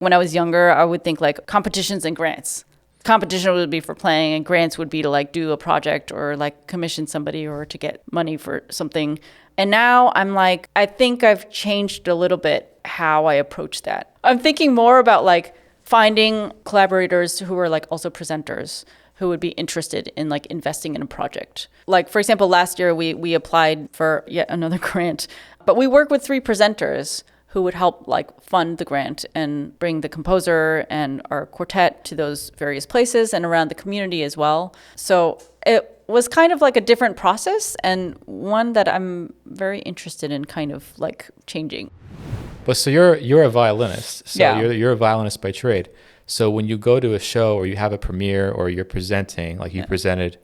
when I was younger, I would think like competitions and grants. Competition would be for playing, and grants would be to like do a project or like commission somebody or to get money for something. And now I'm like, I think I've changed a little bit how I approach that. I'm thinking more about like finding collaborators who are like also presenters who would be interested in like investing in a project. Like, for example, last year we applied for yet another grant, but we work with 3 presenters who would help like fund the grant and bring the composer and our quartet to those various places and around the community as well. So it was kind of like a different process, and one that I'm very interested in kind of like changing. But so you're a violinist. So Yeah. you're a violinist by trade. So when you go to a show or you have a premiere or you're presenting, like you presented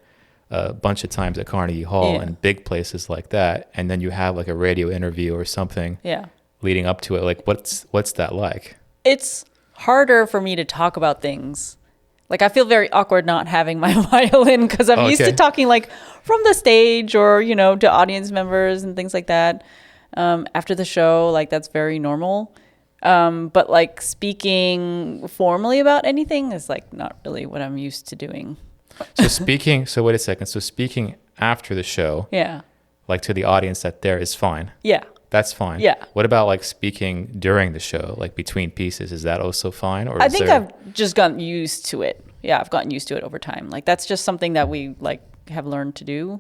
a bunch of times at Carnegie Hall and big places like that, and then you have like a radio interview or something leading up to it, like what's that like? It's harder for me to talk about things. Like I feel very awkward not having my violin because I'm used to talking like from the stage or, you know, to audience members and things like that. After the show, like that's very normal. But like speaking formally about anything is like not really what I'm used to doing. So wait a second. So speaking after the show, like to the audience that there is fine. Yeah. That's fine. Yeah. What about like speaking during the show, like between pieces? Is that also fine? Or I think I've just gotten used to it. Yeah, I've gotten used to it over time. Like that's just something that we like have learned to do,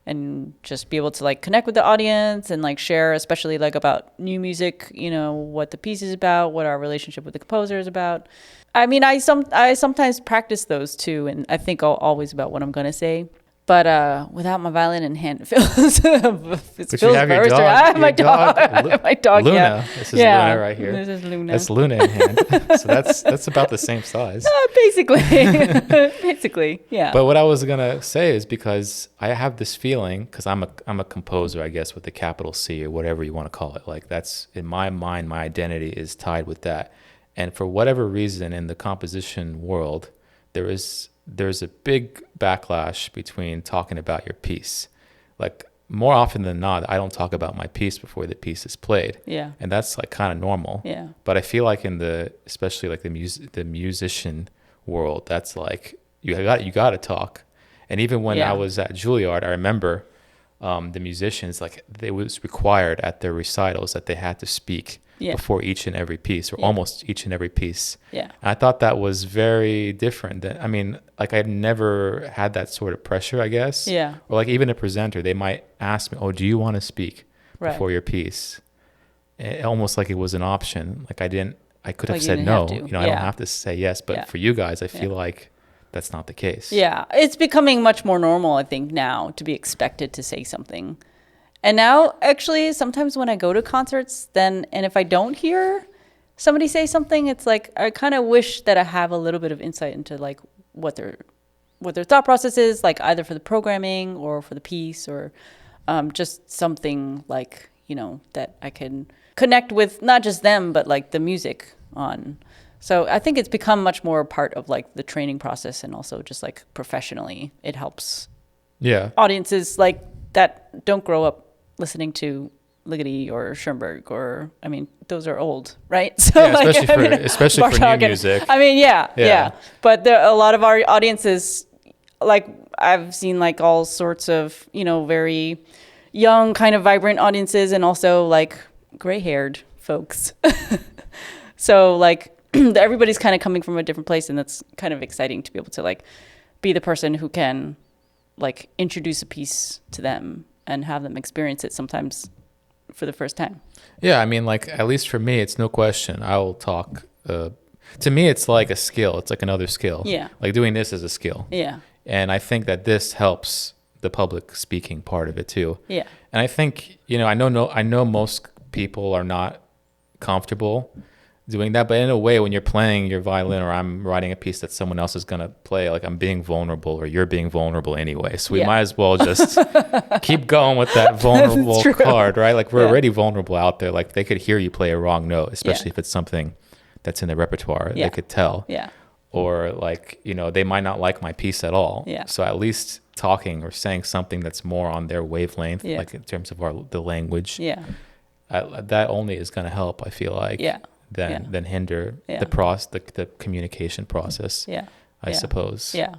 and just be able to like connect with the audience and like share, especially like about new music, you know, what the piece is about, what our relationship with the composer is about. I mean, I sometimes practice those too, and I think always about what I'm going to say. But without my violin in hand, it feels very strange. I have my dog. My dog. Luna. Yeah. This is Luna right here. This is Luna. That's Luna in hand. So that's about the same size. Basically. Basically, yeah. But what I was gonna say is because I have this feeling, because I'm a composer, I guess, with the capital C or whatever you want to call it. Like that's in my mind, my identity is tied with that. And for whatever reason, in the composition world, there's a big backlash between talking about your piece. Like more often than not, I don't talk about my piece before the piece is played. Yeah. And that's like kind of normal. Yeah. But I feel like especially like the musician world, that's like you got to talk. And even when I was at Juilliard, I remember the musicians, like it was required at their recitals that they had to speak before each and every piece, or almost each and every piece. Yeah. And I thought that was very different. I mean, like I've never had that sort of pressure, I guess. Yeah. Or like even a presenter, they might ask me, "Oh, do you want to speak before your piece?" Almost like it was an option. Like I could have said no. You know, I don't have to say yes. But for you guys, I feel like that's not the case. Yeah. It's becoming much more normal, I think, now to be expected to say something. And now, actually, sometimes when I go to concerts, and if I don't hear somebody say something, it's like I kind of wish that I have a little bit of insight into like what their thought process is, like either for the programming or for the piece, or just something like, you know, that I can connect with not just them, but like the music on. So I think it's become much more a part of like the training process, and also just like professionally, it helps audiences like that don't grow up listening to Ligeti or Schoenberg, or I mean, those are old, right? So especially for new music. I mean, yeah. But a lot of our audiences, like I've seen like all sorts of, you know, very young, kind of vibrant audiences, and also like gray-haired folks. So like everybody's kind of coming from a different place, and that's kind of exciting to be able to like be the person who can like introduce a piece to them and have them experience it sometimes for the first time. Yeah, I mean, like, at least for me, it's no question. I will talk. To me, it's like a skill. It's like another skill. Yeah. Like doing this is a skill. Yeah. And I think that this helps the public speaking part of it too. Yeah. And I think, you know, I know most people are not comfortable doing that, but in a way, when you're playing your violin, or I'm writing a piece that someone else is going to play, like I'm being vulnerable, or you're being vulnerable anyway. So we might as well just keep going with that vulnerable card, right? Like we're already vulnerable out there. Like they could hear you play a wrong note, especially if it's something that's in the repertoire. They could tell. Yeah. Or like, you know, they might not like my piece at all. Yeah. So at least talking or saying something that's more on their wavelength, like in terms of the language. Yeah. That only is going to help, I feel like. Yeah. than hinder the communication process. I suppose. Yeah,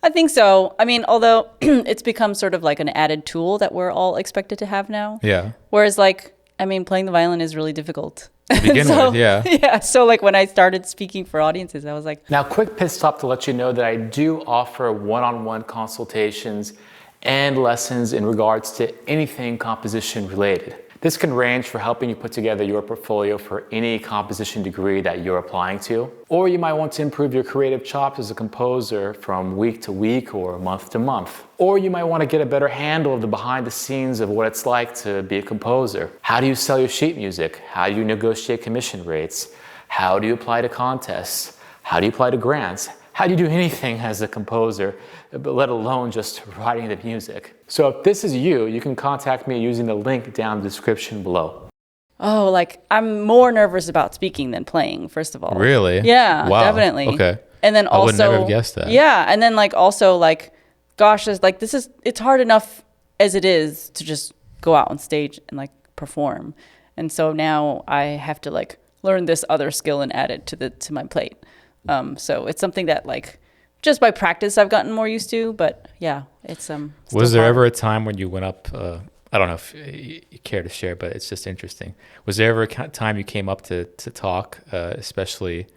I think so. I mean, although it's become sort of like an added tool that we're all expected to have now. Yeah. Whereas like, I mean, playing the violin is really difficult. To begin with, yeah. Yeah. So like when I started speaking for audiences, I was like. Now, quick pit stop to let you know that I do offer one-on-one consultations and lessons in regards to anything composition related. This can range for helping you put together your portfolio for any composition degree that you're applying to, or you might want to improve your creative chops as a composer from week to week or month to month. Or you might want to get a better handle of the behind the scenes of what it's like to be a composer. How do you sell your sheet music? How do you negotiate commission rates? How do you apply to contests? How do you apply to grants? How do you do anything as a composer, let alone just writing the music? So if this is you, you can contact me using the link down in the description below. Oh, like I'm more nervous about speaking than playing, first of all. Really? Yeah, wow. Definitely. Okay. And then also, I would never have guessed that. Yeah, and then like also like, gosh, it's hard enough as it is to just go out on stage and like perform. And so now I have to like learn this other skill and add it to my plate. So it's something that like just by practice I've gotten more used to, but yeah, it's Was there hard. ever a time when you went up, I don't know if you care to share, but it's just interesting. Was there ever a time you came up to talk, especially,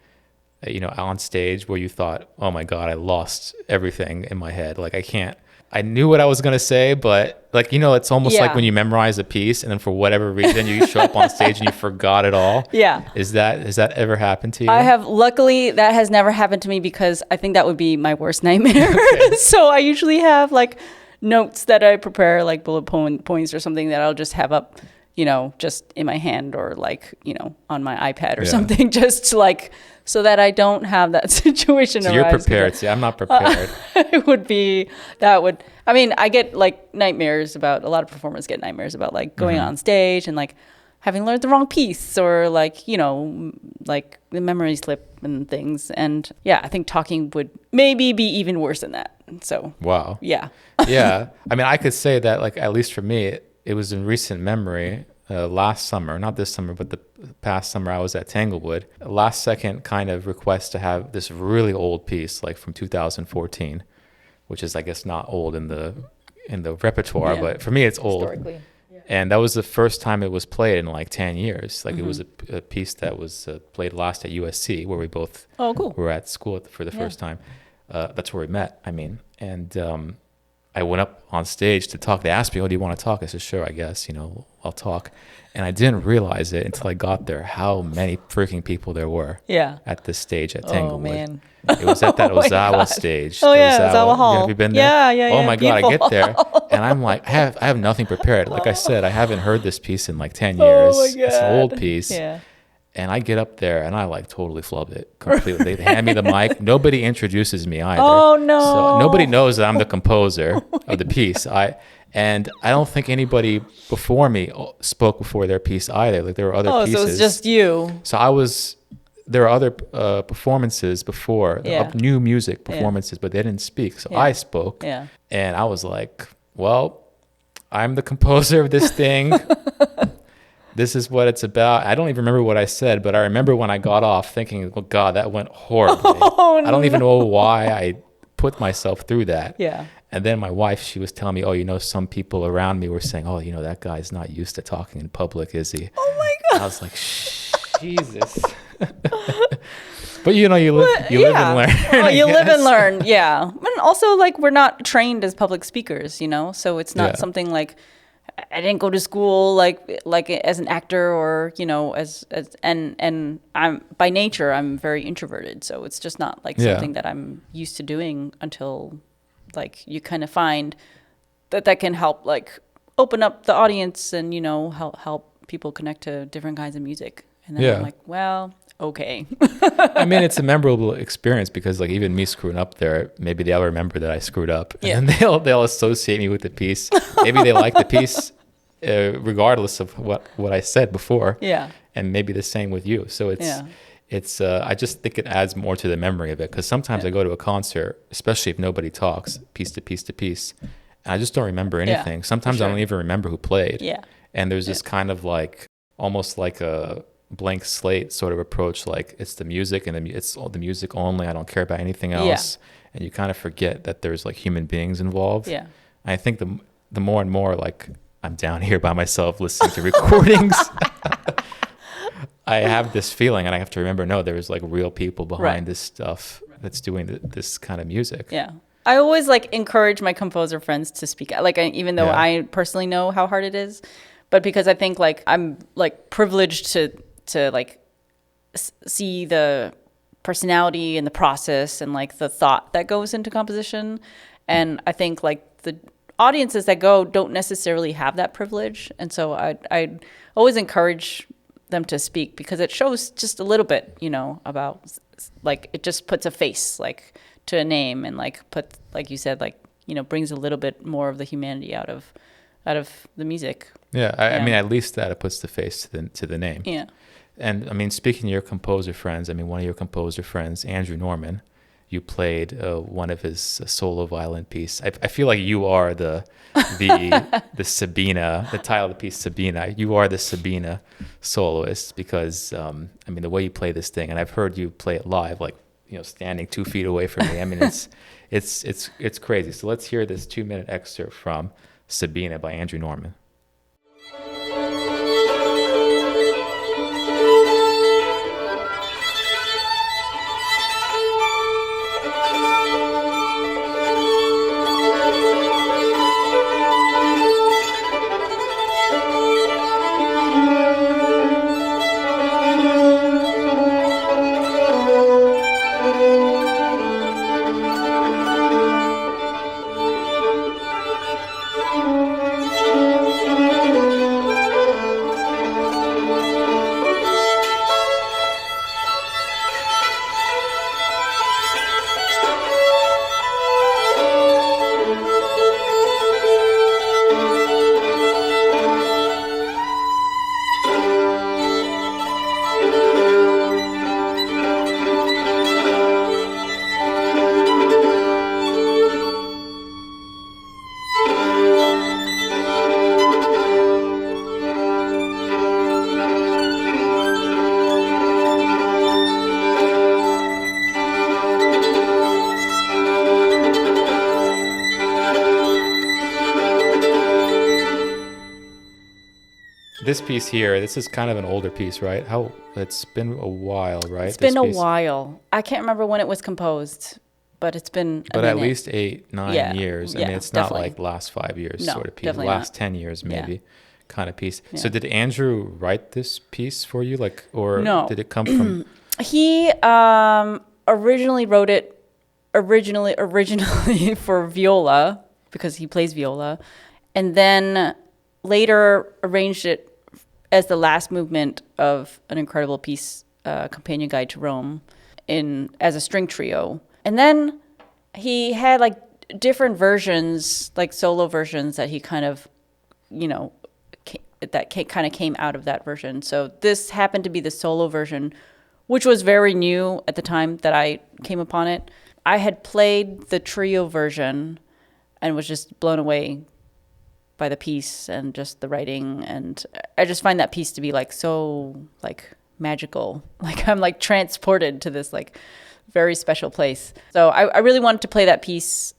on stage where you thought, oh my God, I lost everything in my head. Like I knew what I was going to say, but like, it's almost like when you memorize a piece and then for whatever reason you show up on stage and you forgot it all. Yeah. Has that ever happened to you? Luckily that has never happened to me because I think that would be my worst nightmare. Okay. So I usually have like notes that I prepare, like bullet points or something that I'll just have up, just in my hand or like, on my iPad or something, just like, so that I don't have that situation so arise. You're prepared. See, I'm not prepared. I get like nightmares about, a lot of performers get nightmares about like going on stage and like having learned the wrong piece or like, like the memory slip and things. And yeah, I think talking would maybe be even worse than that. So, wow. Yeah. Yeah. I mean, I could say that like, at least for me, it was in recent memory. Last summer, not this summer, but the past summer, I was at Tanglewood. A last second kind of request to have this really old piece, like from 2014, which is, I guess, not old in the repertoire, but for me, it's old. Historically. Yeah. And that was the first time it was played in like 10 years. Like it was a piece that was played last at USC, where we both were at school for the first time. That's where we met, and I went up on stage to talk. They asked me, "Oh, do you want to talk?" I said, "Sure, I guess. I'll talk." And I didn't realize it until I got there how many freaking people there were. At this stage at Tanglewood. Oh man! It was at that Ozawa stage. Oh yeah, Ozawa Hall. Have you been there? Yeah. Oh my God! Beautiful. I get there and I'm like, I have nothing prepared. Like I said, I haven't heard this piece in like 10 years. Oh my God. It's an old piece. Yeah. And I get up there and I like totally flub it completely. They hand me the mic. Nobody introduces me either. Oh no! So nobody knows that I'm the composer of the piece. And I don't think anybody before me spoke before their piece either. Like there were other pieces. So it's just you. So there were other performances before, new music performances, but they didn't speak. So I spoke. Yeah. And I was like, well, I'm the composer of this thing. This is what it's about. I don't even remember what I said, but I remember when I got off thinking, oh God, that went horribly. I don't even know why I put myself through that. Yeah. And then my wife, she was telling me, some people around me were saying, oh, that guy's not used to talking in public, is he? Oh my God. I was like, Jesus. But you live and learn. You live and learn, yeah. And also, like, we're not trained as public speakers, so it's not something like, I didn't go to school like as an actor or and I'm by nature I'm very introverted, so it's just not like something that I'm used to doing until like you kind of find that can help like open up the audience and help people connect to different kinds of music. And then I'm like, well, okay. I mean, it's a memorable experience because like even me screwing up there, maybe they'll remember that I screwed up and they'll associate me with the piece. Maybe they like the piece regardless of what I said before. Yeah. And maybe the same with you. So it's I just think it adds more to the memory of it because sometimes I go to a concert, especially if nobody talks piece to piece to piece, and I just don't remember anything. Sometimes I don't even remember who played. Yeah. And there's this kind of like almost like a blank slate sort of approach, like it's the music and it's all the music only. I don't care about anything else. And you kind of forget that there's like human beings involved. Yeah. And I think the more and more like I'm down here by myself listening to recordings, I have this feeling, and I have to remember, no, there's like real people behind this stuff that's doing this kind of music. Yeah. I always like encourage my composer friends to speak, like even though I personally know how hard it is, but because I think like I'm like privileged to like see the personality and the process and like the thought that goes into composition. And I think like the audiences that go don't necessarily have that privilege. And so I always encourage them to speak, because it shows just a little bit, you know, about like, it just puts a face like to a name, and like like you said, like, you know, brings a little bit more of the humanity out of the music. Yeah. I mean, at least that it puts the face to the name. Yeah. And I mean, speaking of your composer friends, I mean, one of your composer friends, Andrew Norman, you played one of his solo violin piece. I feel like you are the Sabina, the title of the piece, Sabina. You are the Sabina soloist, because I mean, the way you play this thing, and I've heard you play it live, like, you know, standing 2 feet away from me. I mean, it's crazy. So let's hear this 2-minute excerpt from Sabina by Andrew Norman. This piece here, this is kind of an older piece, right? It's been a while, right? It's been a while. I can't remember when it was composed, but it's been a minute. At least 8-9 years. I mean, it's not definitely. like last 5 years sort of piece. Definitely last not. 10 years maybe kind of piece. Yeah. So did Andrew write this piece for you, like, or No. did it come from? He originally wrote it originally for viola, because he plays viola, and then later arranged it as the last movement of an incredible piece, Companion Guide to Rome, as a string trio. And then he had like different versions, like solo versions that he kind of, you know, kind of came out of that version. So this happened to be the solo version, which was very new at the time that I came upon it. I had played the trio version and was just blown away by the piece and just the writing. And I just find that piece to be like so like magical. Like I'm like transported to this like very special place. So I really wanted to play that piece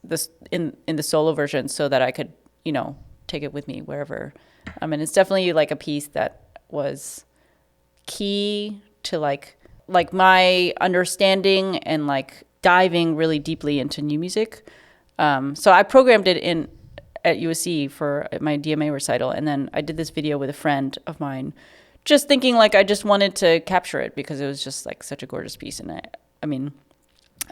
in the solo version so that I could, you know, take it with me wherever. I mean, it's definitely like a piece that was key to like my understanding and like diving really deeply into new music. So I programmed it at USC for my DMA recital, and then I did this video with a friend of mine, just thinking like I just wanted to capture it because it was just like such a gorgeous piece. And I mean,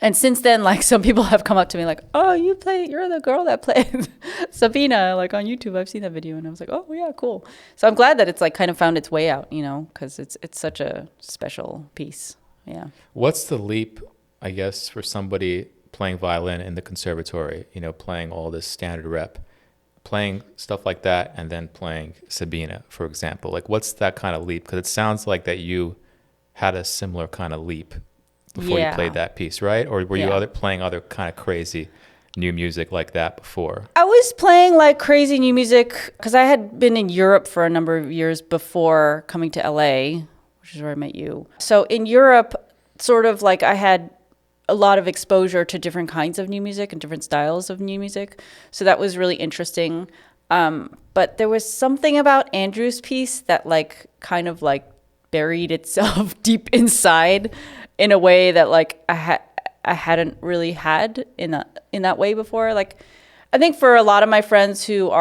and since then, like some people have come up to me like, "Oh, you're the girl that played Sabina," like on YouTube. I've seen that video, and I was like, "Oh yeah, cool." So I'm glad that it's like kind of found its way out, you know, because it's such a special piece. Yeah. What's the leap, I guess, for somebody playing violin in the conservatory? You know, playing all this standard rep, playing stuff like that, and then playing Sabina, for example. Like, what's that kind of leap? Because it sounds like that you had a similar kind of leap before you played that piece, right? Or were you playing other kind of crazy new music like that before? I was playing like crazy new music because I had been in Europe for a number of years before coming to LA, which is where I met you. So in Europe, sort of like I had a lot of exposure to different kinds of new music and different styles of new music. So that was really interesting. But there was something about Andrew's piece that like kind of like buried itself deep inside in a way that like I hadn't really had in that way before. Like I think for a lot of my friends who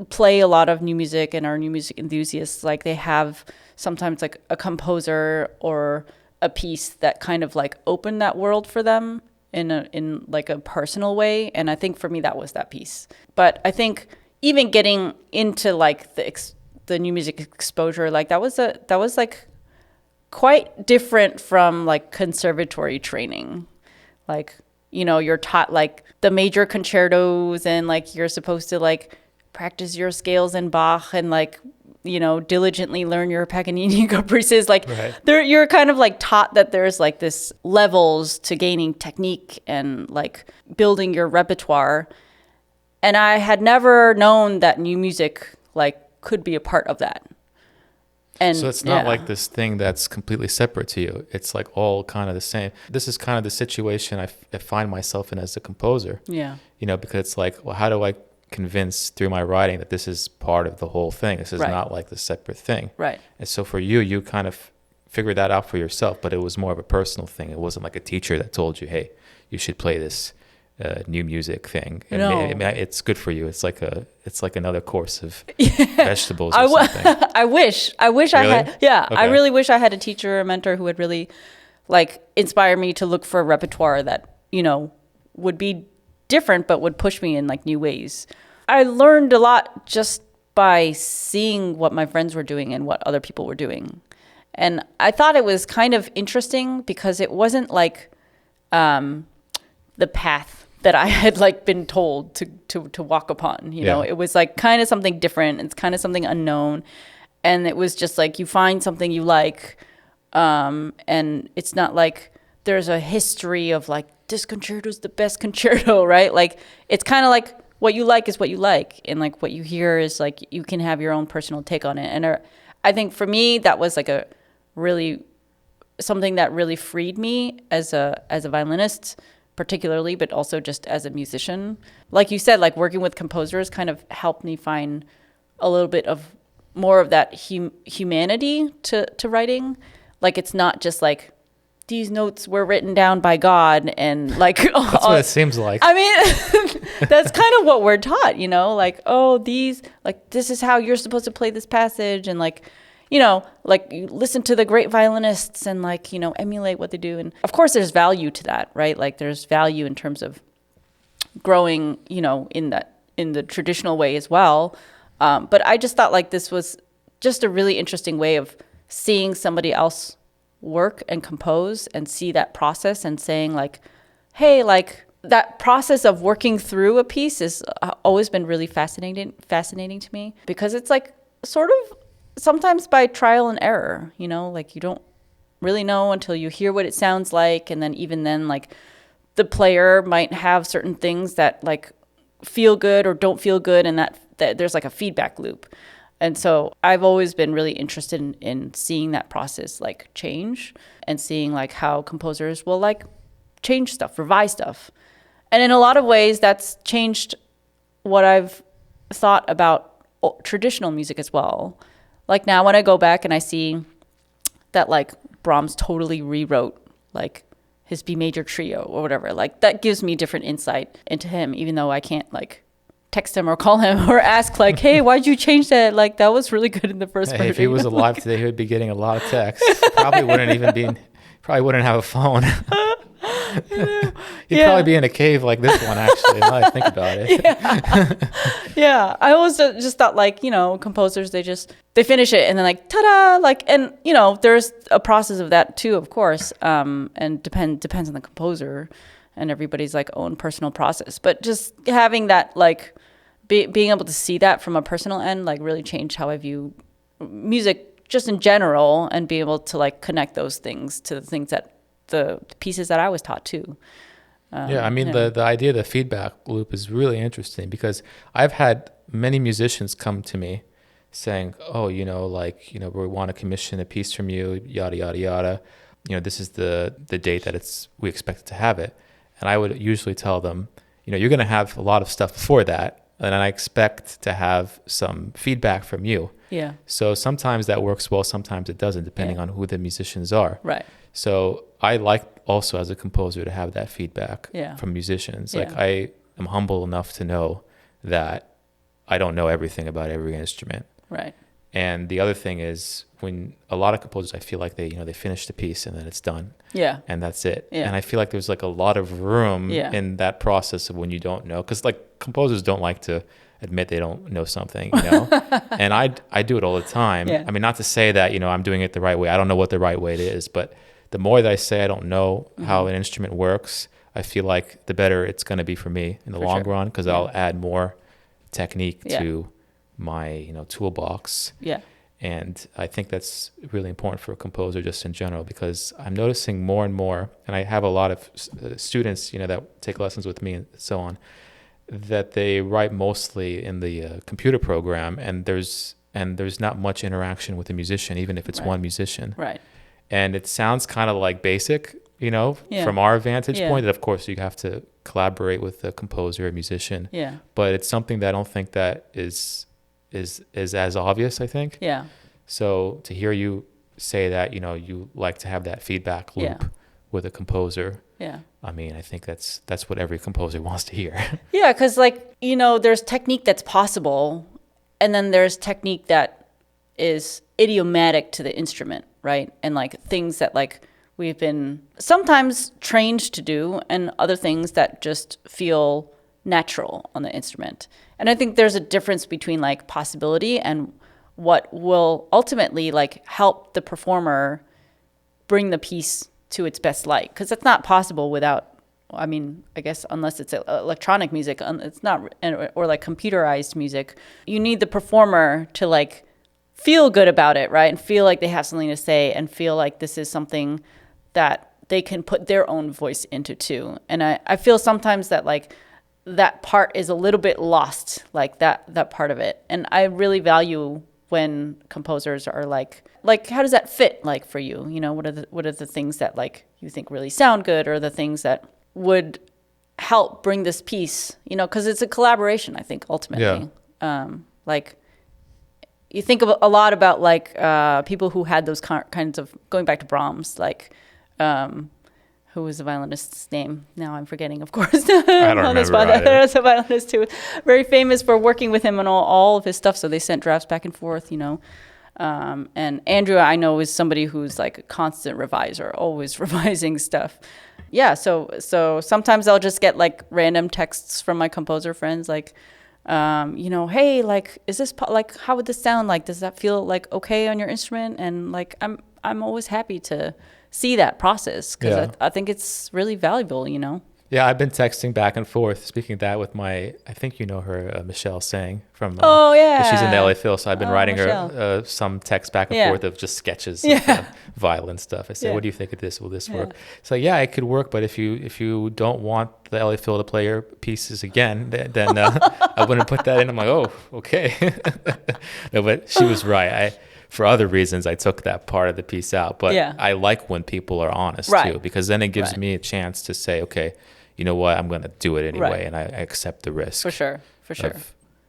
play a lot of new music and are new music enthusiasts, like they have sometimes like a composer or a piece that kind of like opened that world for them in like a personal way. And I think for me that was that piece. But I think even getting into like the new music exposure, like that was like quite different from like conservatory training. Like, you know, you're taught like the major concertos and like you're supposed to like practice your scales in Bach and like, you know, diligently learn your Paganini caprices. Like you're kind of like taught that there's like this levels to gaining technique and like building your repertoire. And I had never known that new music like could be a part of that. And so it's not like this thing that's completely separate to you. It's like all kind of the same. This is kind of the situation I find myself in as a composer. Yeah. You know, because it's like, well, how do I convince through my writing that this is part of the whole thing? This is not like the separate thing. Right. And so for you kind of figured that out for yourself, but it was more of a personal thing. It wasn't like a teacher that told you, hey, you should play this new music thing. And No. it's good for you. It's like another course of vegetables or something. I wish Really? I had. Yeah. Okay. I really wish I had a teacher or a mentor who would really like inspire me to look for a repertoire that, you know, would be different but would push me in like new ways. I learned a lot just by seeing what my friends were doing and what other people were doing. And I thought it was kind of interesting because it wasn't like the path that I had like been told to walk upon, you know. It was like kind of something different. It's kind of something unknown. And it was just like you find something you like, and it's not like there's a history of like this concerto is the best concerto, right? Like it's kind of like what you like is what you like, and like what you hear is like you can have your own personal take on it. And I think for me that was like a really something that really freed me as a violinist particularly, but also just as a musician. Like you said, like working with composers kind of helped me find a little bit of more of that humanity to writing. Like it's not just like these notes were written down by God and like that's what it seems like. I mean that's kind of what we're taught, you know, like, oh, these, like this is how you're supposed to play this passage, and like, you know, like you listen to the great violinists and like, you know, emulate what they do. And of course there's value to that, right? Like there's value in terms of growing, you know, in the traditional way as well. But I just thought like this was just a really interesting way of seeing somebody else work and compose and see that process and saying like, hey, like that process of working through a piece has always been really fascinating to me, because it's like sort of sometimes by trial and error, you know, like you don't really know until you hear what it sounds like. And then even then, like the player might have certain things that like feel good or don't feel good, and that there's like a feedback loop. And so I've always been really interested in seeing that process like change, and seeing like how composers will like change stuff, revise stuff. And in a lot of ways that's changed what I've thought about traditional music as well. Like now when I go back and I see that like Brahms totally rewrote like his B major trio or whatever, like that gives me different insight into him, even though I can't like text him or call him or ask like, hey, why'd you change that? Like that was really good in the first version. If he was alive today, he would be getting a lot of texts. Probably wouldn't have a phone. He'd probably be in a cave like this one, actually, now I think about it. Yeah. I always just thought like, you know, composers, they finish it and then like, ta-da, like, and you know, there's a process of that too, of course, and depends on the composer and everybody's like own personal process. But just having that like being able to see that from a personal end like really changed how I view music just in general, and be able to like connect those things to the things that the pieces that I was taught too. I mean, the idea of the feedback loop is really interesting, because I've had many musicians come to me saying, oh, we want to commission a piece from you, yada, yada, yada. This is the date that we expect to have it. And I would usually tell them, you're going to have a lot of stuff before that. And I expect to have some feedback from you. Yeah. So sometimes that works well, sometimes it doesn't, depending on who the musicians are. Right. So I like also as a composer to have that feedback from musicians. Yeah. Like I am humble enough to know that I don't know everything about every instrument. Right. And the other thing is when a lot of composers, I feel like they finish the piece and then it's done. Yeah. And that's it. Yeah. And I feel like there's like a lot of room in that process of when you don't know, because like composers don't like to admit they don't know something, and I do it all the time. Yeah. I mean, not to say that, I'm doing it the right way. I don't know what the right way is, but the more that I say I don't know how an instrument works, I feel like the better it's going to be for me in the long run, because I'll add more technique to my toolbox. Yeah. And I think that's really important for a composer just in general, because I'm noticing more and more, and I have a lot of students that take lessons with me and so on, that they write mostly in the computer program, and there's not much interaction with the musician, even if it's one musician. Right. And it sounds kind of like basic, from our vantage point, that of course you have to collaborate with the composer or musician. Yeah. But it's something that I don't think that is as obvious, I think. Yeah. So to hear you say that, you like to have that feedback loop with a composer. Yeah. I mean, I think that's what every composer wants to hear. Yeah, because there's technique that's possible, and then there's technique that is idiomatic to the instrument, right? And like things that like we've been sometimes trained to do, and other things that just feel natural on the instrument. And I think there's a difference between like possibility and what will ultimately like help the performer bring the piece to its best light, because that's not possible without, I mean, I guess unless it's electronic music, it's not, or like computerized music. You need the performer to like feel good about it, right? And feel like they have something to say, and feel like this is something that they can put their own voice into too. And I feel sometimes that like that part is a little bit lost, like that part of it. And I really value when composers are like how does that fit like for you? What are the things that like you think really sound good, or the things that would help bring this piece, because it's a collaboration, I think, ultimately. Yeah. Like you think of a lot about like people who had those kinds of, going back to Brahms, like who was the violinist's name? Now I'm forgetting, of course. I don't remember either. There's a violinist who was very famous for working with him on all of his stuff. So they sent drafts back and forth, And Andrew, I know, is somebody who's like a constant reviser, always revising stuff. Yeah, so sometimes I'll just get like random texts from my composer friends, like, hey, like, is this like, how would this sound? Like, does that feel like okay on your instrument? And like, I'm always happy to see that process, because I think it's really valuable, Yeah, I've been texting back and forth, speaking of that, with I think you know her, Michelle Sang from. She's in the LA Phil, so I've been writing her some text back and forth of just sketches of violin stuff. I said, what do you think of this? Will this work? So it could work, but if you don't want the LA Phil to play your pieces again, then I wouldn't put that in. I'm like, oh, okay. No, but she was right. For other reasons, I took that part of the piece out. But I like when people are honest too, because then it gives me a chance to say, okay, you know what, I'm going to do it anyway, and I accept the risk. For sure.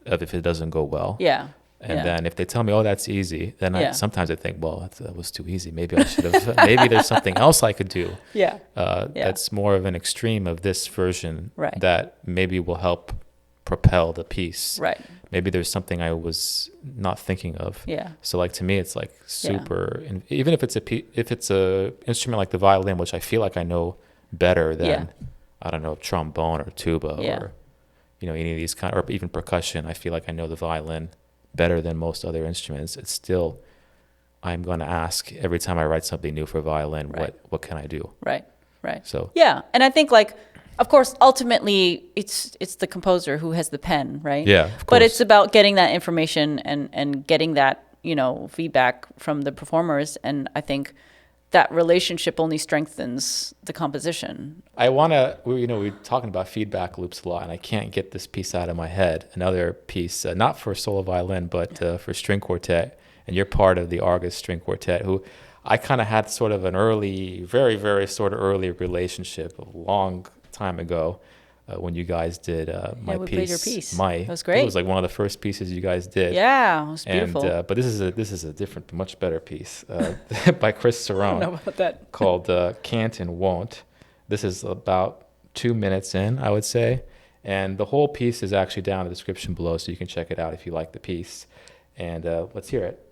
Of if it doesn't go well. Yeah. And then if they tell me, oh, that's easy, then sometimes I think, well, that was too easy. Maybe I should have, maybe there's something else I could do. That's more of an extreme of this version that maybe will help propel the piece. Right. Maybe there's something I was not thinking of. Yeah. So like to me, it's like super, and even if it's a instrument like the violin, which I feel like I know better than, I don't know, trombone or tuba or, any of these kind, or even percussion. I feel like I know the violin better than most other instruments. It's still, I'm going to ask every time I write something new for violin, what can I do? Right. So. Yeah. And I think like, of course, ultimately, it's the composer who has the pen, right? Yeah, of course. But it's about getting that information and getting that, feedback from the performers. And I think that relationship only strengthens the composition. We're talking about feedback loops a lot, and I can't get this piece out of my head. Another piece, not for solo violin, but for string quartet. And you're part of the Argus String Quartet, who I kind of had sort of an early, very, very sort of early relationship a long time ago when you guys did my we piece. played your piece. It was great. It was like one of the first pieces you guys did. Yeah, it was beautiful. And, but this is a different, much better piece by Chris Cerrone. I don't know about that. Called Can't and Won't. This is about 2 minutes in, I would say. And the whole piece is actually down in the description below, so you can check it out if you like the piece. And let's hear it.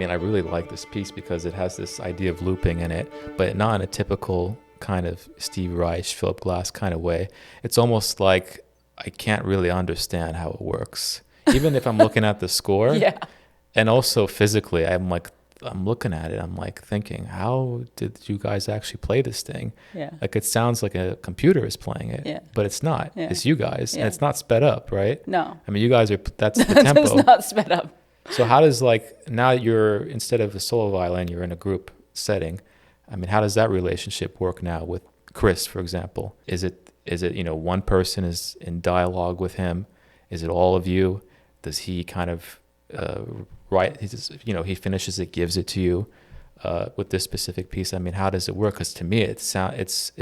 I really like this piece because it has this idea of looping in it, but not in a typical kind of Steve Reich, Philip Glass kind of way. It's almost like I can't really understand how it works. Even if I'm looking at the score, Yeah. and also physically, I'm looking at it, I'm like thinking, how did you guys actually play this thing? Yeah. Like it sounds like a computer is playing it, Yeah. but it's not. Yeah. It's you guys, Yeah. and it's not sped up, right? No. I mean, you guys that's the tempo. It's not sped up. So how does now you're, instead of a solo violin, you're in a group setting. I mean, how does that relationship work now with Chris, for example? Is it one person is in dialogue with him? Is it all of you? Does he kind of write? He finishes it, gives it to you with this specific piece. I mean, how does it work? Because to me, it's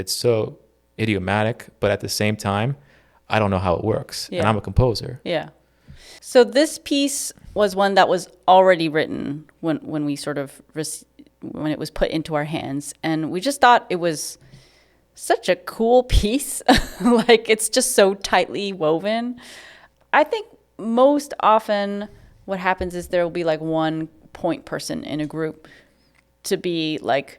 so idiomatic, but at the same time, I don't know how it works, and I'm a composer. Yeah. So this piece was one that was already written when we sort of when it was put into our hands, and we just thought it was such a cool piece. Like it's just so tightly woven. I think most often what happens is there will be like one point person in a group to be like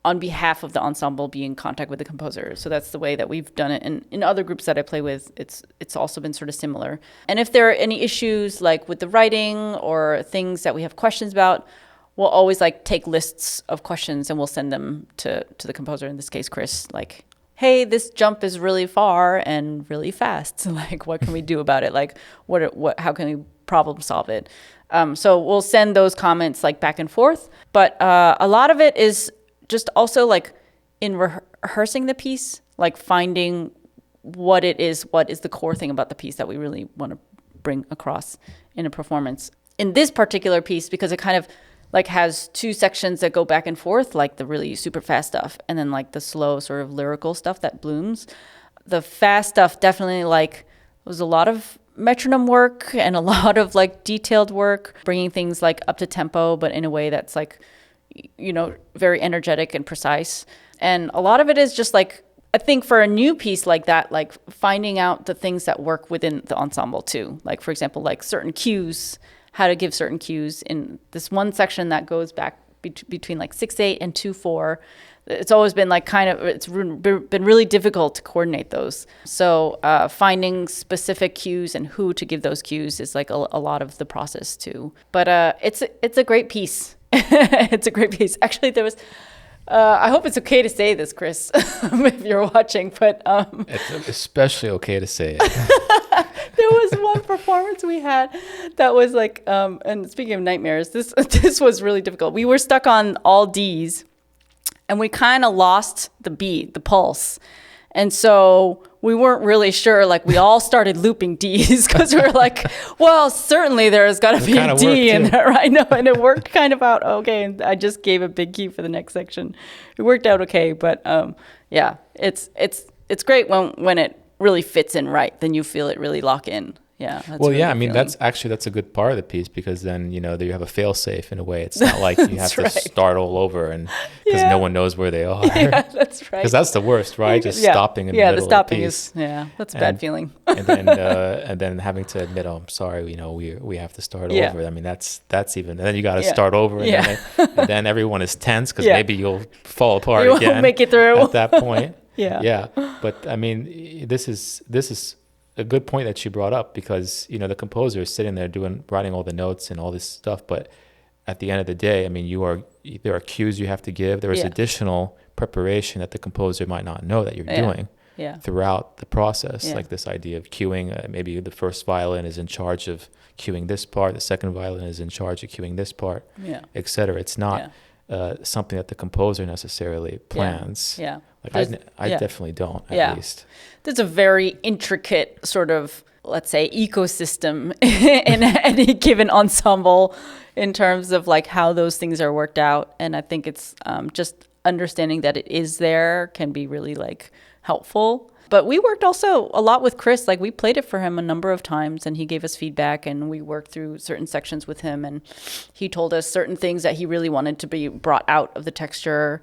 on behalf of the ensemble be in contact with the composer. So that's the way that we've done it. And in other groups that I play with, it's also been sort of similar. And if there are any issues like with the writing or things that we have questions about, we'll always like take lists of questions and we'll send them to the composer, in this case, Chris, like, hey, this jump is really far and really fast. Like, what can we do about it? Like, how can we problem solve it? So we'll send those comments like back and forth. But a lot of it is just also like in rehearsing the piece, like finding what is the core thing about the piece that we really want to bring across in a performance. In this particular piece, because it kind of like has two sections that go back and forth, like the really super fast stuff and then like the slow sort of lyrical stuff that blooms. The fast stuff definitely like was a lot of metronome work and a lot of like detailed work, bringing things like up to tempo, but in a way that's like, very energetic and precise. And a lot of it is just like, I think for a new piece like that, like finding out the things that work within the ensemble too. Like, for example, like certain cues, how to give certain cues in this one section that goes back between like 6/8 and 2/4. it's always been like it's been really difficult to coordinate those. So finding specific cues and who to give those cues is like a lot of the process too. But it's a great piece. It's a great piece. Actually, there was. I hope it's okay to say this, Chris, if you're watching. But it's especially okay to say it. There was one performance we had that was like, and speaking of nightmares, this was really difficult. We were stuck on all Ds, and we kind of lost the beat, the pulse. And so we weren't really sure, like we all started looping Ds because we were like, well, certainly there's got to be a D in there, right? No, and it worked kind of out okay. And I just gave a big cue for the next section. It worked out okay, but yeah, it's great when it really fits in right. Then you feel it really lock in. Yeah. Well, yeah, I mean, that's a good part of the piece, because then, you know, you have a fail safe in a way. It's not like you have to start all over and because no one knows where they are. Yeah, that's right. Because that's the worst, right? Just stopping in the middle of the piece. That's a bad feeling. and then having to admit, oh, I'm sorry, you know, we have to start over. I mean, that's even, and then you got to start over. And then everyone is tense because maybe you'll fall apart you again. Won't make it through at that point. Yeah. But I mean, this is a good point that you brought up, because, you know, the composer is sitting there writing all the notes and all this stuff, but at the end of the day, I mean, there are cues you have to give. There is additional preparation that the composer might not know that you're doing throughout the process, like this idea of cueing. Maybe the first violin is in charge of cueing this part, the second violin is in charge of cueing this part, etc. It's not something that the composer necessarily plans. Like I definitely don't, at least. There's a very intricate sort of, let's say, ecosystem in any given ensemble in terms of like how those things are worked out. And I think it's just understanding that it is there can be really like helpful. But we worked also a lot with Chris. Like we played it for him a number of times and he gave us feedback and we worked through certain sections with him. And he told us certain things that he really wanted to be brought out of the texture.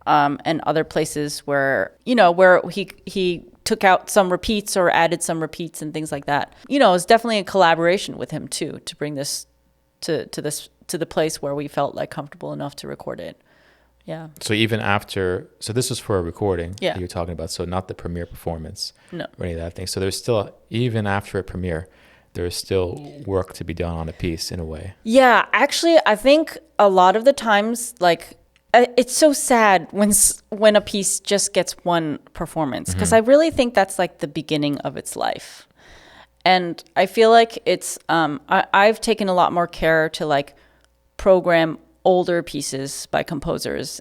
And other places where, you know, where he took out some repeats or added some repeats and things like that. You know, it's definitely a collaboration with him too, to bring this to the place where we felt like comfortable enough to record it. Yeah. So so this was for a recording that you're talking about, so not the premiere performance or any of that thing. So there's still, even after a premiere, there's still work to be done on a piece in a way. Yeah, actually, I think a lot of the times, like, it's so sad when a piece just gets one performance, because I really think that's like the beginning of its life. And I feel like it's, I've taken a lot more care to like program older pieces by composers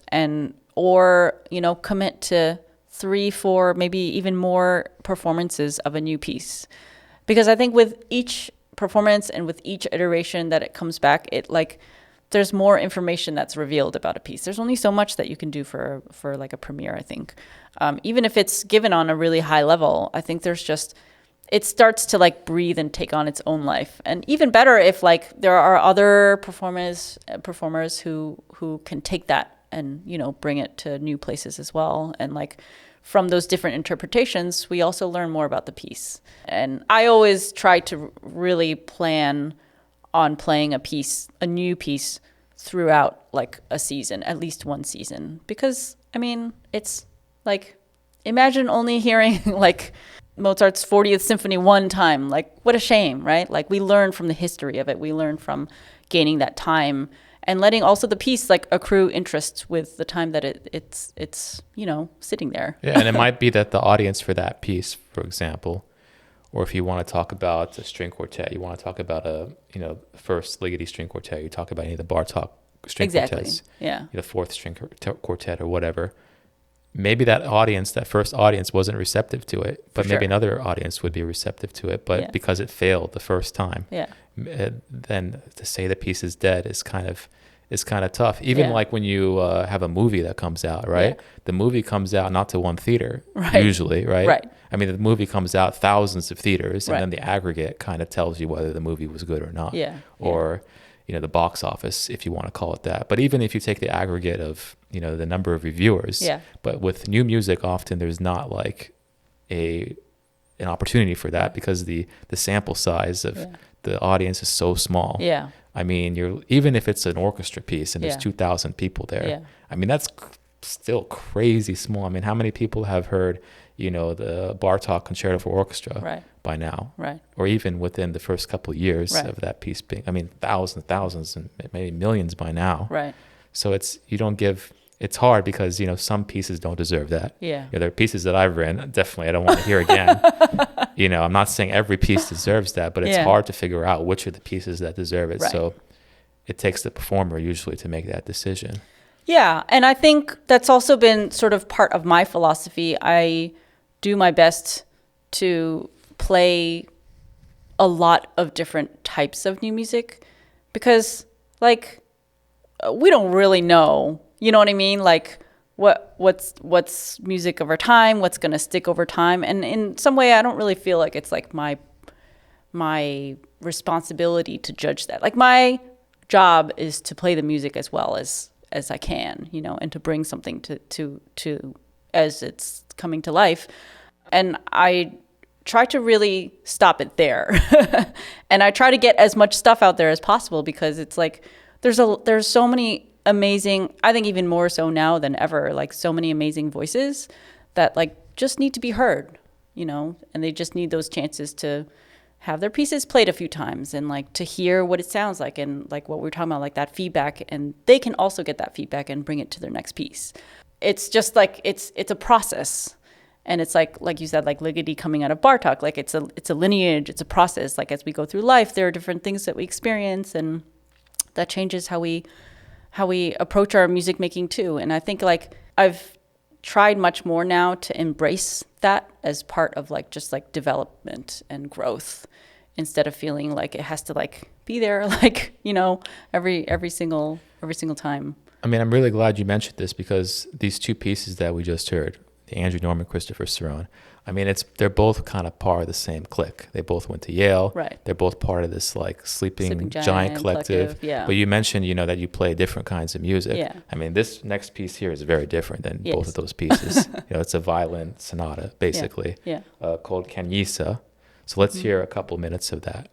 or, you know, commit to 3, 4, maybe even more performances of a new piece. Because I think with each performance and with each iteration that it comes back, it like, there's more information that's revealed about a piece. There's only so much that you can do for like a premiere, I think. Even if it's given on a really high level, I think it starts to like breathe and take on its own life. And even better if like there are other performers who can take that and, you know, bring it to new places as well. And like from those different interpretations, we also learn more about the piece. And I always try to really plan on playing a new piece throughout like a season, at least one season. Because, I mean, it's like, imagine only hearing like Mozart's 40th Symphony one time. Like, what a shame, right? Like, we learn from the history of it. We learn from gaining that time and letting also the piece like accrue interest with the time that it's you know, sitting there. Yeah, and it might be that the audience for that piece, for example, or if you want to talk about a string quartet, you want to talk about first Ligeti string quartet, you talk about any of the Bartók string quartets, the fourth string quartet or whatever. Maybe that first audience wasn't receptive to it, but maybe another audience would be receptive to it. But because it failed the first time, then to say the piece is dead is kind of tough. Even like when you have a movie that comes out, right? The movie comes out not to one theater usually, right? Right. I mean, the movie comes out thousands of theaters, and then the aggregate kind of tells you whether the movie was good or not. Or, you know, the box office, if you want to call it that. But even if you take the aggregate of, you know, the number of reviewers, but with new music, often there's not like an opportunity for that because the sample size of the audience is so small. I mean, even if it's an orchestra piece and there's 2,000 people there, I mean, that's still crazy small. I mean, how many people have heard, the Bartók Concerto for Orchestra by now? Right. Or even within the first couple of years of that piece being, I mean, thousands, and maybe millions by now. Right. So it's hard because, some pieces don't deserve that. Yeah. There are pieces that I've written, definitely I don't want to hear again. I'm not saying every piece deserves that, but it's hard to figure out which are the pieces that deserve it. Right. So it takes the performer usually to make that decision. Yeah. And I think that's also been sort of part of my philosophy. I do my best to play a lot of different types of new music because, like, we don't really know, you know what I mean? Like, what's music of our time, what's going to stick over time. And in some way, I don't really feel like it's like my responsibility to judge that. Like, my job is to play the music as well as I can, and to bring something to as it's coming to life. And I try to really stop it there. And I try to get as much stuff out there as possible because it's like there's so many amazing, I think even more so now than ever, like so many amazing voices that like just need to be heard, and they just need those chances to have their pieces played a few times and like to hear what it sounds like and like what we're talking about, like that feedback, and they can also get that feedback and bring it to their next piece. It's just like it's a process. And it's like you said, like Ligeti coming out of Bartók, like it's a lineage, it's a process. Like as we go through life, there are different things that we experience, and that changes how we approach our music making too. And I think like I've tried much more now to embrace that as part of like just like development and growth, instead of feeling like it has to like be there like every single time. I mean, I'm really glad you mentioned this because these two pieces that we just heard, the Andrew Norman, Christopher Cerrone, I mean, they're both kind of part of the same clique. They both went to Yale. Right. They're both part of this like sleeping giant collective. Yeah. But you mentioned, that you play different kinds of music. Yeah. I mean, this next piece here is very different than both of those pieces. It's a violin sonata, basically, called Khanyisa. So let's hear a couple minutes of that.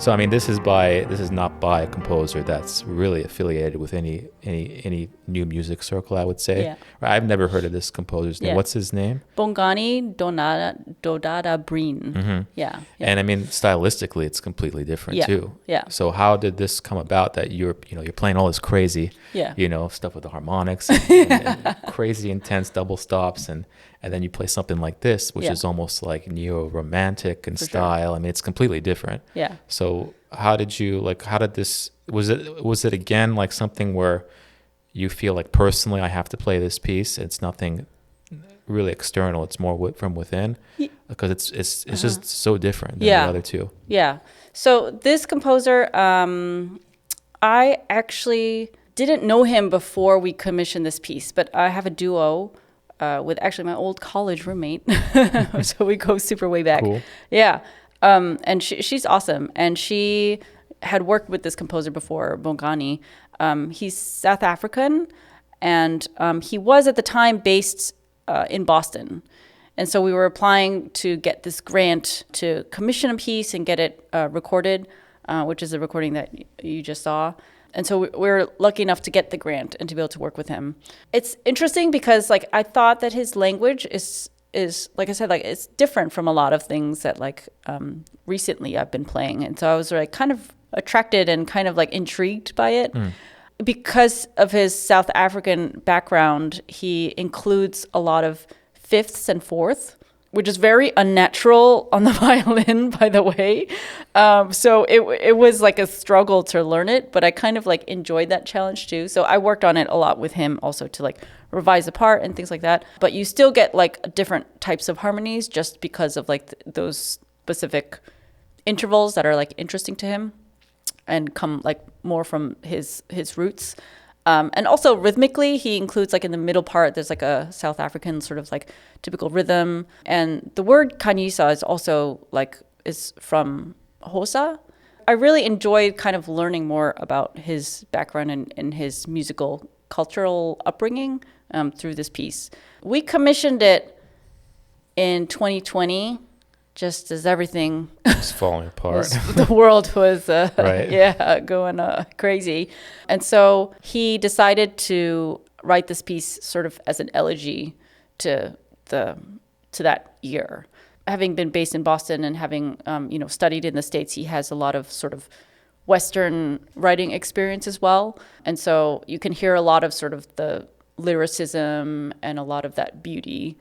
So I mean, this is not by a composer that's really affiliated with any new music circle, I would say. Yeah. I've never heard of this composer's name. Yeah. What's his name? Bongani Ndodana-Breen. Mm-hmm. Yeah. And I mean, stylistically, it's completely different too. Yeah. So how did this come about that you're playing all this crazy, stuff with the harmonics and crazy intense double stops and then you play something like this, which is almost like neo-romantic in style. Sure. I mean, it's completely different. Yeah. So was it again like something where you feel like personally I have to play this piece? It's nothing really external. It's more from within. because it's just so different than Yeah. the other two. Yeah. So this composer, I actually didn't know him before we commissioned this piece, but I have a duo with actually my old college roommate. So we go super way back. Cool. Yeah. And she's awesome. And she had worked with this composer before, Bongani. He's South African, and he was at the time based in Boston. And so we were applying to get this grant to commission a piece and get it recorded, which is the recording that you just saw. And so we were lucky enough to get the grant and to be able to work with him. It's interesting because like I thought that his language is like I said, like it's different from a lot of things that like recently I've been playing. And so I was like kind of attracted and kind of like intrigued by it. Because of his South African background, he includes a lot of fifths and fourths, which is very unnatural on the violin, by the way. So it was like a struggle to learn it, but I kind of like enjoyed that challenge too. So I worked on it a lot with him also to like revise the part and things like that. But you still get like different types of harmonies just because of like those specific intervals that are like interesting to him and come like more from his roots. And also rhythmically, he includes like in the middle part, there's like a South African sort of like typical rhythm. And the word Khanyisa is also like, is from Xhosa. I really enjoyed kind of learning more about his background and his musical cultural upbringing through this piece. We commissioned it in 2020, just as everything It's falling apart. the world was Right. going crazy. And so he decided to write this piece sort of as an elegy to that year. Having been based in Boston and having studied in the States, he has a lot of sort of Western writing experience as well. And so you can hear a lot of sort of the lyricism and a lot of that beauty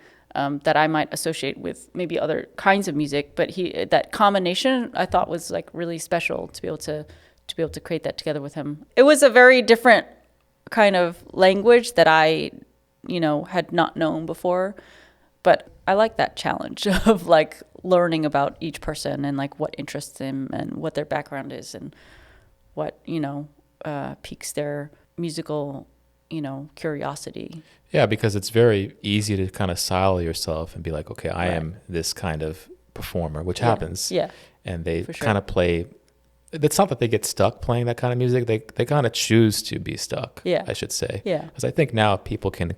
that I might associate with maybe other kinds of music, but that combination I thought was like really special to be able to create that together with him. It was a very different kind of language that I, had not known before, but I like that challenge of like learning about each person and like what interests them and what their background is and what piques their musical curiosity. Yeah, because it's very easy to kind of silo yourself and be like, okay, I am this kind of performer, which happens. Yeah. And they For sure. kind of play. It's not that they get stuck playing that kind of music. They kind of choose to be stuck, I should say. Yeah. Because I think now people can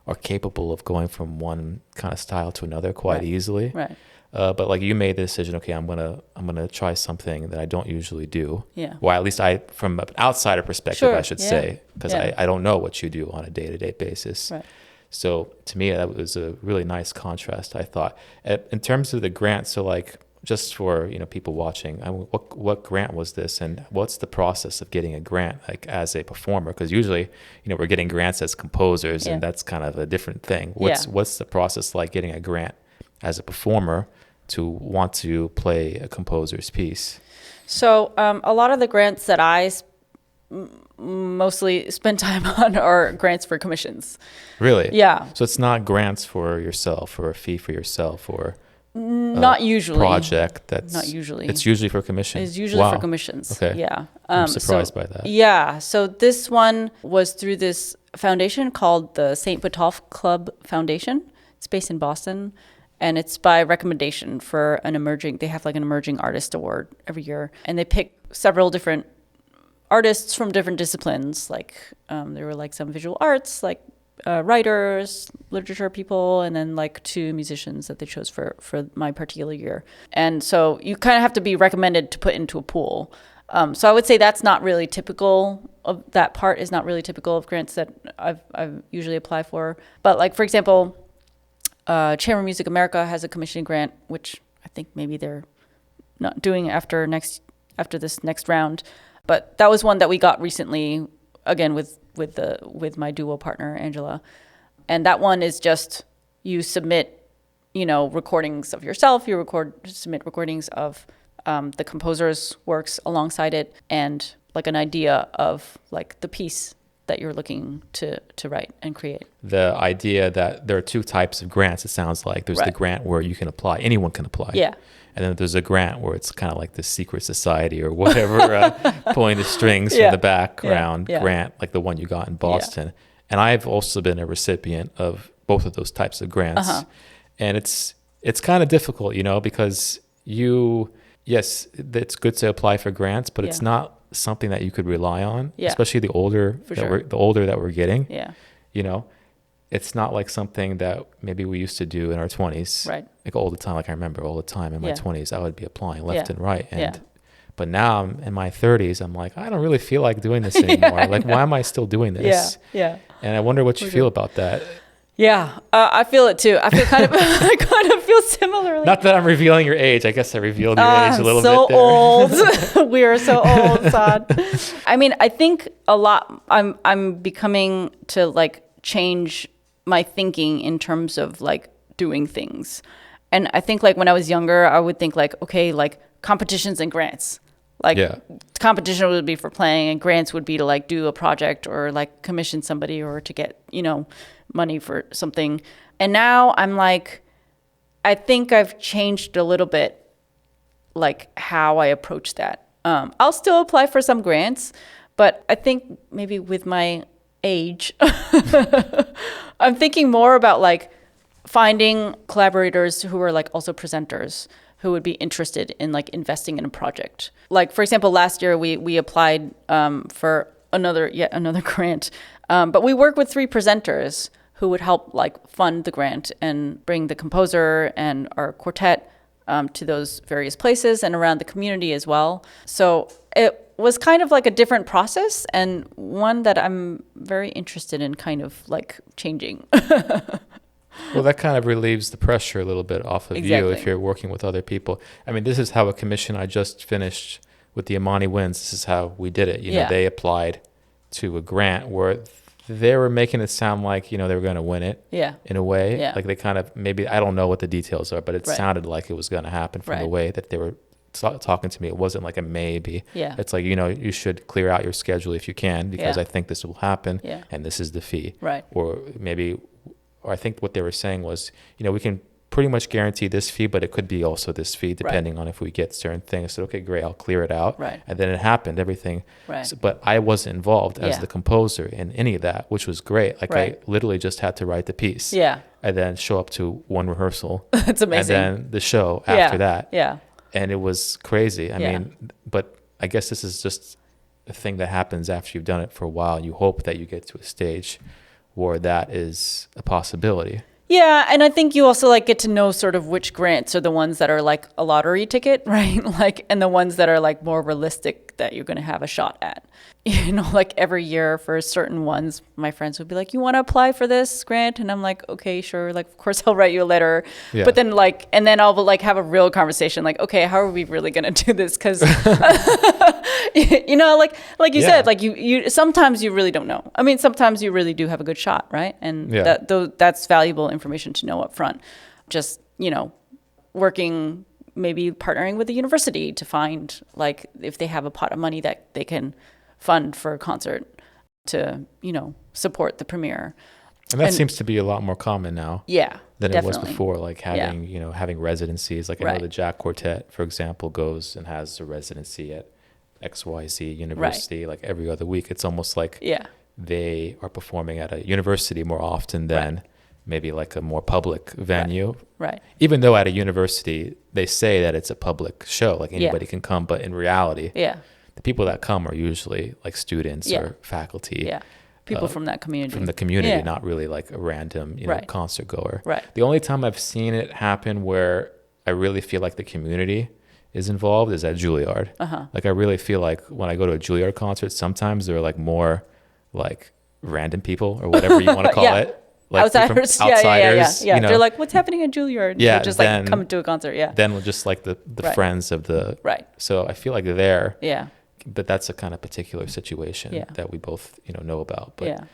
are capable of going from one kind of style to another quite easily. Right. But like you made the decision, okay, I'm gonna try something that I don't usually do. Yeah. Well, at least from an outsider perspective, Sure, I should say, because yeah. I don't know what you do on a day-to-day basis. Right. So to me, that was a really nice contrast, I thought. In terms of the grant, so like just for people watching, what grant was this, and what's the process of getting a grant like as a performer? Because usually, we're getting grants as composers, and that's kind of a different thing. What's the process like getting a grant as a performer to want to play a composer's piece? So a lot of the grants that I mostly spend time on are grants for commissions. Really? Yeah. So it's not grants for yourself or a fee for yourself or not usually project that's not usually. It's usually for commissions. It's usually for commissions. Okay. Yeah. I'm surprised by that. Yeah. So this one was through this foundation called the St. Botolph Club Foundation. It's based in Boston. And it's by recommendation for they have like an emerging artist award every year. And they pick several different artists from different disciplines. Like there were like some visual arts, like writers, literature people, and then like 2 musicians that they chose for my particular year. And so you kind of have to be recommended to put into a pool. So I would say that's not really typical of that part is not really typical of grants that I've usually apply for. But like, for example, Chamber Music America has a commissioning grant, which I think maybe they're not doing after this next round. But that was one that we got recently, again with my duo partner Angela, and that one is just you submit, recordings of yourself. You submit recordings of the composer's works alongside it, and like an idea of like the piece that you're looking to write and create. The idea that there are two types of grants, it sounds like. There's the grant where you can apply, anyone can apply. Yeah. And then there's a grant where it's kind of like the secret society or whatever, pulling the strings from the background grant, like the one you got in Boston. And I've also been a recipient of both of those types of grants. And it's kind of difficult, because yes, it's good to apply for grants, but it's not something that you could rely on, especially the older that we're getting. It's not like something that maybe we used to do in our 20s, like all the time. Like I remember all the time in my 20s, I would be applying left and right. But now I'm in my 30s, I'm like, I don't really feel like doing this anymore. Like, why am I still doing this? And I wonder what you feel about that. I feel it too. I feel I kind of feel similarly. Not that I'm revealing your age. I guess I revealed your age a little bit there. Old. We are so old, Saad. I mean, I think a lot. I'm becoming to like change my thinking in terms of like doing things, and I think like when I was younger, I would think like, okay, like competitions and grants. Like competition would be for playing, and grants would be to like do a project or like commission somebody or to get money for something. And now I'm like, I think I've changed a little bit, like how I approach that. I'll still apply for some grants, but I think maybe with my age, I'm thinking more about like finding collaborators who are like also presenters who would be interested in like investing in a project. Like for example, last year we applied for yet another grant, but we work with 3 presenters who would help like fund the grant and bring the composer and our quartet to those various places and around the community as well. So it was kind of like a different process, and one that I'm very interested in kind of like changing. Well, that kind of relieves the pressure a little bit off of you if you're working with other people. I mean, this is how a commission I just finished with the Imani Winds, this is how we did it. They applied to a grant where they were making it sound like, they were going to win it in a way. Like they kind of, maybe, I don't know what the details are, but it sounded like it was going to happen from the way that they were talking to me. It wasn't like a maybe. It's like, you should clear out your schedule if you can, because I think this will happen and this is the fee. Or I think what they were saying was, we can pretty much guarantee this fee, but it could be also this fee depending on if we get certain things. I said, okay, great, I'll clear it out. And then it happened, everything. So, but I wasn't involved as the composer in any of that, which was great. Like I literally just had to write the piece. And then show up to one rehearsal. It's amazing. And then the show after that. And it was crazy. I mean, but I guess this is just a thing that happens after you've done it for a while. You hope that you get to a stage where that is a possibility. Yeah, and I think you also like get to know sort of which grants are the ones that are like a lottery ticket, right? Like, and the ones that are like more realistic that you're going to have a shot at. Like every year for certain ones, my friends would be like, "You want to apply for this grant?" And I'm like, "Okay, sure." Like, of course, I'll write you a letter. But then like, and then I'll like have a real conversation. Like, okay, how are we really going to do this? Because like you said, like you sometimes you really don't know. I mean, sometimes you really do have a good shot, right? And that's valuable information to know up front. Just working, maybe partnering with the university to find like if they have a pot of money that they can fund for a concert to support the premiere. And that seems to be a lot more common now than it was before, like having having residencies. Like I know the Jack Quartet, for example, goes and has a residency at XYZ University like every other week. It's almost like they are performing at a university more often than maybe like a more public venue. Even though at a university they say that it's a public show, like anybody can come, but in reality the people that come are usually like students or faculty. People from that community. From the community, not really like a random concert goer. The only time I've seen it happen where I really feel like the community is involved is at Juilliard. Like I really feel like when I go to a Juilliard concert, sometimes they're like more like random people or whatever you want to call it. Like outsiders. Yeah. They're like, what's happening at Juilliard? Yeah. Just like come to a concert. Then we're just like the friends of the. So I feel like they're there. But that's a kind of particular situation that we both know about. But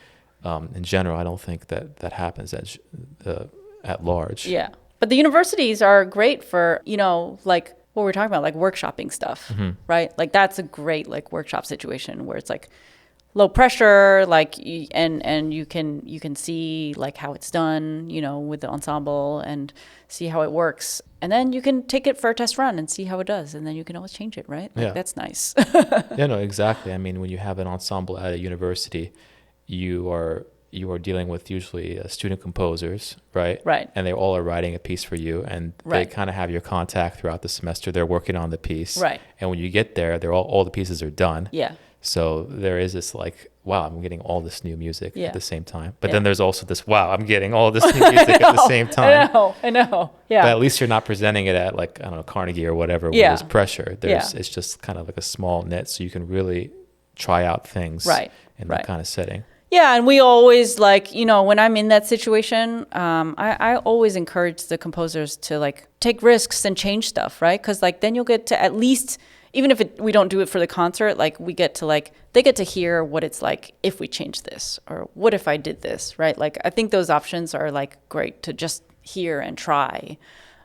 in general, I don't think that happens at large. But the universities are great for like what we're talking about, like workshopping stuff, right? Like that's a great like workshop situation where it's like low pressure, like, and you can see like how it's done, you know, with the ensemble and see how it works. And then you can take it for a test run and see how it does. And then you can always change it, right? Like, Yeah. that's nice. Yeah, no, exactly. I mean, when you have an ensemble at a university, you are dealing with usually student composers, right? Right. And they all are writing a piece for you, and Right. they kind of have your contact throughout the semester. They're working on the piece. Right. And when you get there, they're all the pieces are done. Yeah. So there is this like, wow, I'm getting all this new music Yeah. at the same time. But Yeah. then there's also this, wow, I'm getting all this new music at the same time. I know. Yeah. But at least you're not presenting it at like, I don't know, Carnegie or whatever, where Yeah. there's pressure. Yeah. It's just kind of like a small net, so you can really try out things Right. in Right. that kind of setting. Yeah, and we always, like, you know, when I'm in that situation, I always encourage the composers to like take risks and change stuff, right? Because like then you'll get to at least, even if we don't do it for the concert, like they get to hear what it's like if we change this, or what if I did this, right? Like I think those options are like great to just hear and try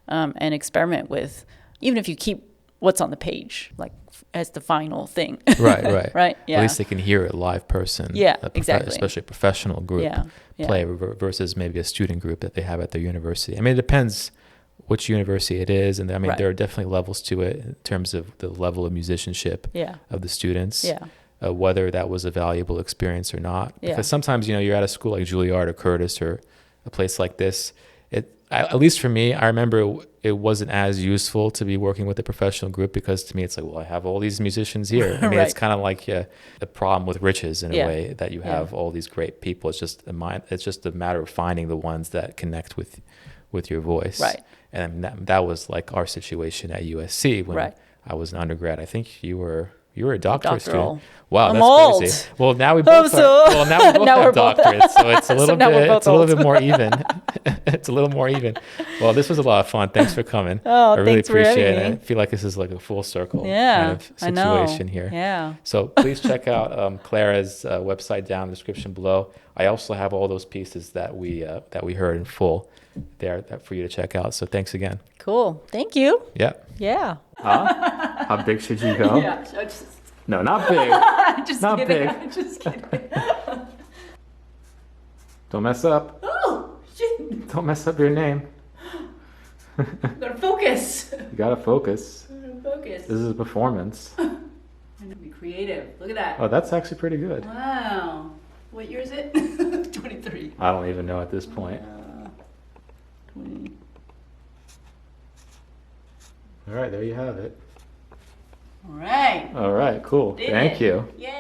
and experiment with, even if you keep what's on the page, like as the final thing. Right. Right. Yeah. At least they can hear a live person. Yeah, exactly. Especially a professional group Yeah. play versus maybe a student group that they have at their university. I mean, it depends which university it is, and I mean Right. there are definitely levels to it in terms of the level of musicianship Yeah. of the students. Yeah. Whether that was a valuable experience or not. Yeah. Because sometimes, you know, you're at a school like Juilliard or Curtis or a place like this. At least for me, I remember it wasn't as useful to be working with a professional group, because to me it's like, well, I have all these musicians here. I mean, Right. it's kind of like the problem with riches in a Yeah. way, that you have all these great people. It's just a matter of finding the ones that connect with your voice. Right. And that was like our situation at USC when Right. I was an undergrad. I think you were a doctorate Doctoral. student. Wow, I'm that's old. crazy. Well, now we both so. are. Well, now we both Now we're have both- doctorates, so it's a little now we're bit. both It's a little old. bit more even. It's a little more even. Well, this was a lot of fun. Thanks for coming. Oh, I really thanks for having appreciate it. me. I feel like this is like a full circle Yeah, kind of I know. situation here. Yeah. So please check out Clara's website down in the description below. I also have all those pieces that we heard in full there for you to check out. So thanks again. Cool. Thank you. Yeah. Yeah. How big should you go? No, not big. Just Not kidding. big. Just kidding. Don't mess up. Oh, shit. Don't mess up your name. Gotta focus. You gotta focus. Focus. This is a performance. I'm gonna be creative. Look at that. Oh, that's actually pretty good. Wow. What year is it? 23. I don't even know at this point. 20. All right, there you have it. All right. All right, cool. Did Thank it. you. Yay.